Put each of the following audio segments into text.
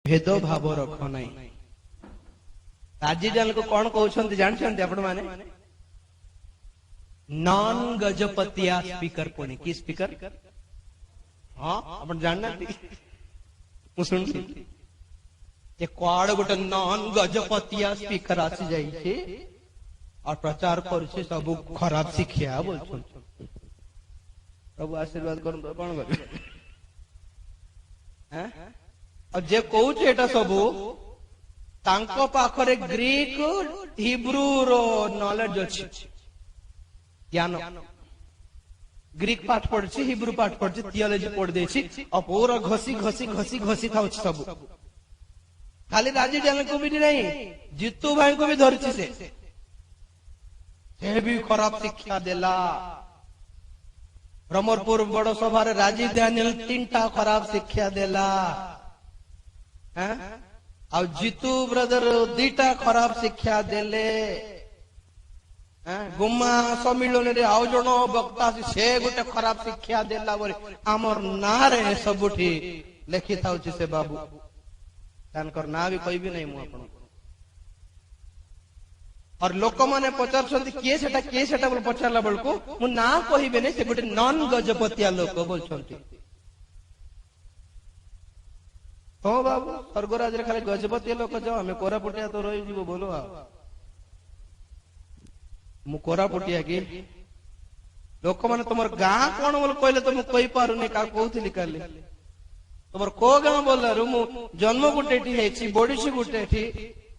भेदभाव रख ना। राजीजान को कौन कहते जानते आपण माने? नॉन गजपतिया स्पीकर पुणी की स्पीकर? हाँ आपण जानना सुन कुआड़ गोटे नॉन गजपतिया स्पीकर आसी जाइए और प्रचार कर सब खराब शिक्षा बोल। प्रभु आशीर्वाद कर कौन कर और जे कहूचे एटा सबू तांको पाखरे ग्रीक हिब्रू रो नॉलेज अछि, ज्ञान। ग्रीक पाठ पढ़ी, हिब्रू पाठ पढ़ी, थियोलॉजी पढ़ देछि और पूरा घसी घसी घसी घसी था सब। खाली राजी जान को भी नहीं, जीतू भाई को भी धरछि से भी खराब शिक्षा देला। ब्रह्मपुर बड़ सभा राजीव दानियल 3टा खराब शिक्षा देला। आ जीतू ब्रदर 2टा खराब शिक्षा देले। गुम्मा सम्मिलन रे आउ जण वक्ता से गोटे खराब शिक्षा देला बोले आमर ना रे सबुठी लिखि थाउछि से बाबू तानकर ना भी कहबी नहीं मु आपन। और लोक माने पचारछंती के सेटा बोल पचारला बेलको मु ना कहबे नहीं, से गोटे नॉन गजपतिया लोक बोलछंती। हो बाबू स्वर्गराज रे खाली गजपतिया लोक जाओ, हमें कोरापुटिया तो रही जीवो बोलो। मु कोरापुटिया की लोक माने तुमर गां कोन बोल कहले तो मु कहि पारुनी का कहउथिली काली। तुमर को गां बोलरु मु जन्म गुटेठी हेछि, बडिछि गुटेठी,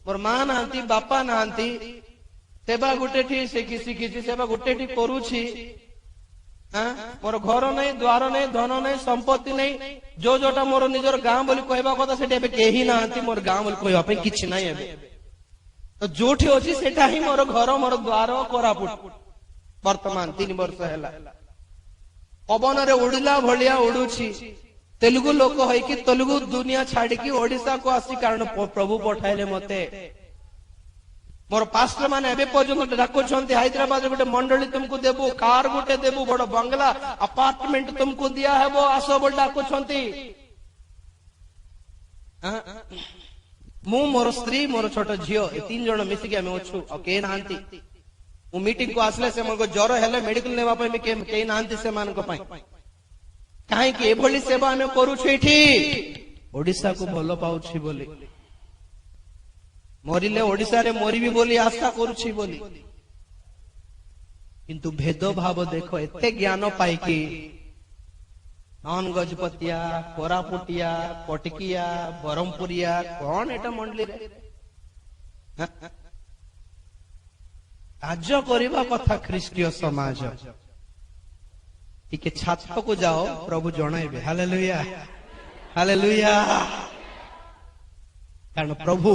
मोर मां नांती बापा नांती, सेवा गुटेठी शिखिछि, सेवा गुटेठी करूछि। मोर घर नहीं, द्वार नहीं, धन नहीं, संपत्ति नहीं, जो जोटा मोर निजर गां बोली कहबा कथा सेटा एबे केही नांती मोर गां बोली कहबा पे किछि नाही एबे। तो जोठी अछि सेटा ही मोर घर, मोर द्वार कोरापुट। वर्तमान 3 वर्ष हैला पवन रे उड़िला भलिया उडुछि। तेलुगु लोक होई कि तेलुगु दुनिया छाड़ी की ओडिसा को आसी कारण प्रभु पठाइले मते। मोर पास्टर माने एबे पर्यंत डाकुछंती हैदराबाद रे गोटे मंडली तुमको देबो, कार गोटे देबो, बड़ बंगला अपार्टमेंट तुमको दिया हेबो, आसो बोल डाकुछंती। मु मोर स्त्री मोर छोट झियो ए 3 जण मिसी के हम अछु और के नांती। मु मीटिंग को आसले से मनको ज्वर हेले मेडिकल नेबा पय में के नांती से मान को पय काहे कि एभली सेवा हम करू छेठी ओडिसा को भलो पाउछि बोली, मरिले ओडिसा रे मरिबी बोली आशा करूछि बोली। किंतु भेदभाव देखो एते ज्ञान पाई कि नॉन गजपतिया, कोरापुटिया, कटकिया, बरमपुरिया कौन एटा मंडली रे राज्य करबा कथा ख्रीष्टीय समाज। टिके छात्र को जाओ प्रभु जणाइबे। Hallelujah hallelujah. कारण प्रभु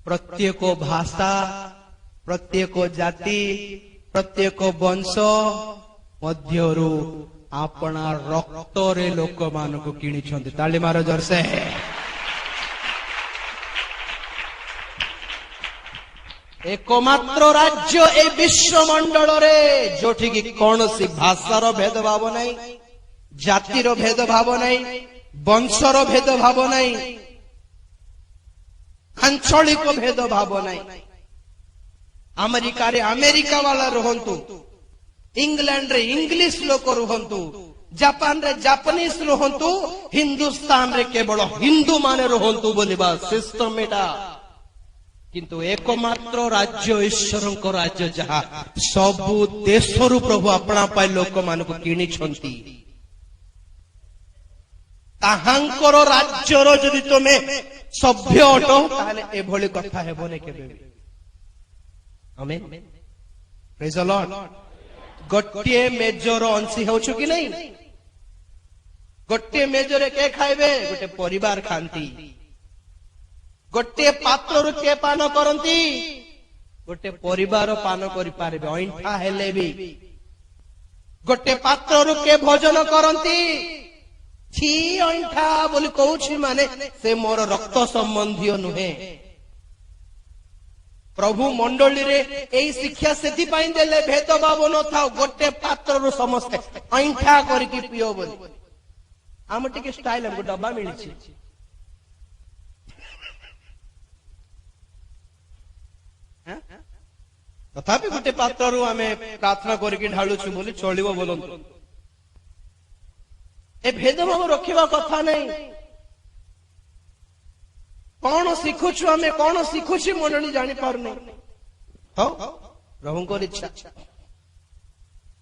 प्रत्येक भाषा, प्रत्येक जाति, प्रत्येक वंश मध्यरु अपना रक्त रे लोक मान को किणी छंती। ताली मारो जोर से। एकमात्र राज्य ए विश्व मंडल रे जोठी की कौन सी भाषार भेदभाव नहीं, जातिर भेदभाव नहीं, वंशर भेदभाव नहीं, आंचलिक भेदभाव नहीं। अमेरिका रे अमेरिका वाला रुहंतु, इंग्लैंड रे इंग्लिश लोक रुहंतु, जापान रे जापानीज रुहंतु, हिंदुस्तान रे केवल हिंदू माने रुहंतु बोलिबा सिस्टम एटा। किंतु एकमात्र राज्य ईश्वर को राज्य जहा सबु देशरु प्रभु अपना पाई लोक मान को किणी छंती। ताहांकर राज्यर जदि तुमे सभ्य अटो ताले एभली कथा हेबने केबे। आमेन प्रेज द लॉर्ड। गोटे मेजर अंशी होछु कि नहीं? गोटे मेजर के खाइबे? गोटे परिवार खांती। गोटे पात्र के पान करती? गोटे परिवार पान करि पारबे ऐंठा हेले भी। गोटे पात्र के भोजन करती? छी ऐंठा बोली कहूछि माने से मोर रक्त संबंधी नुहे। प्रभु मंडली रे एई शिक्षा सेति पाई देले भेदभाव न थाओ, गोटे पात्र रो समस्ते ऐंठा करिकि पियो बोली। आम टिके स्टाइल हमको डब्बा मिली छी, ତଥାପି ଗୋଟେ ପାତ୍ରରୁ ଆମେ ପ୍ରାର୍ଥନା କରିକି ଢାଳୁଛୁ ବୋଲି ଚଳିବ ବୋଲନ୍ତୁ। ଏ ଭେଦଭାବ ରଖିବା କଥା ନାହିଁ। କଣ ଶିଖୁଛୁ ଆମେ, କଣ ଶିଖୁଛି ମଣ୍ଡଳୀ ଜାଣିପାରୁନି। ହଉ ପ୍ରଭୁଙ୍କର ଇଚ୍ଛା।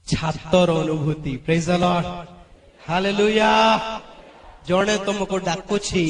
ଛାତର ଅନୁଭୂତି, ପ୍ରେଜ୍ ଦ ଲର୍ଡ, ହାଲେଲୁୟା। ଜଣେ ତମକୁ ଡାକୁଛି